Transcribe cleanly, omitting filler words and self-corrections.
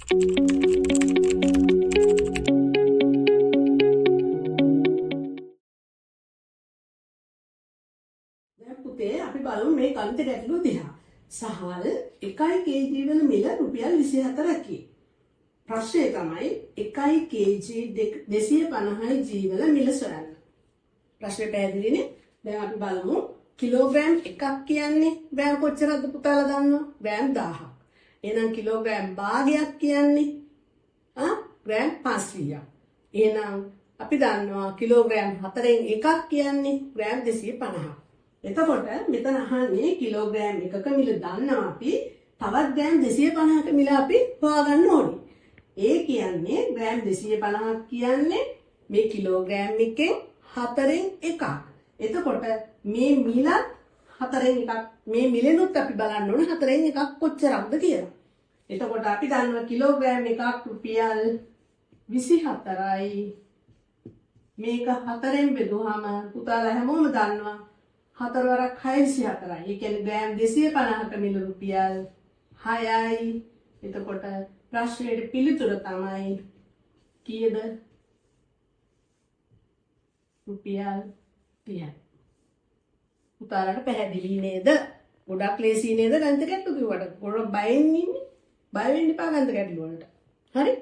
දැන් පුතේ අපි බලමු මේ ගණිත ගැටලුව දිහා. සහල් 1 kg වල මිල රුපියල් 24ක්. ප්‍රශ්නය තමයි 1 kg 250යි g වල මිල සොයන්න. ප්‍රශ්නේ පැහැදිලිනේ? දැන් අපි බලමු කිලෝග්‍රෑම් එකක් කියන්නේ ග්‍රෑම් කොච්චරද පුතාලා දන්නවා? ග්‍රෑම් 1000ක්. එහෙනම් කිලෝග්‍රෑම් භාගයක් කියන්නේ ග්‍රෑම් 500ක්. එහෙනම් අපි දන්නවා කිලෝග්‍රෑම් 4න් එකක් කියන්නේ ග්‍රෑම් 250ක්. එතකොට මෙතන අහන්නේ කිලෝග්‍රෑම් එකක මිල දන්නවා අපි තවත් ග්‍රෑම් 250ක මිල අපි හොයාගන්න ඕනේ. ඒ කියන්නේ ග්‍රෑම් 250ක් කියන්නේ මේ කිලෝග්‍රෑම් එකෙන් 4න් එකක්. එතකොට මේ මිලත් 4න් එකක් මේ මිලෙනුත් අපි බලන්න ඕනේ 4න් එකක් කොච්චරක්ද කියලා. එතකොට අපි දන්නවා කිලෝග්‍රෑම් එකක් රුපියල් 24යි. මේක 4න් බෙදුවාම පුතාලා හැමෝම දන්නවා 4 වරක් 6 24යි. ඒ කියන්නේ ග්‍රෑම් 250ක මිල රුපියල් 6යි. එතකොට ප්‍රශ්නයේ පිළිතුර තමයි කීයද? රුපියල් 30යි. පුතාලට පැහැදිලි නේද? ගොඩක් ලේසි නේද ගණිත ගැටලු කිව්වට? ගොඩක් බයෙන් ඉන්නේ. බය වෙන්න එපා ගණිත ගැටලු වලට. හරි?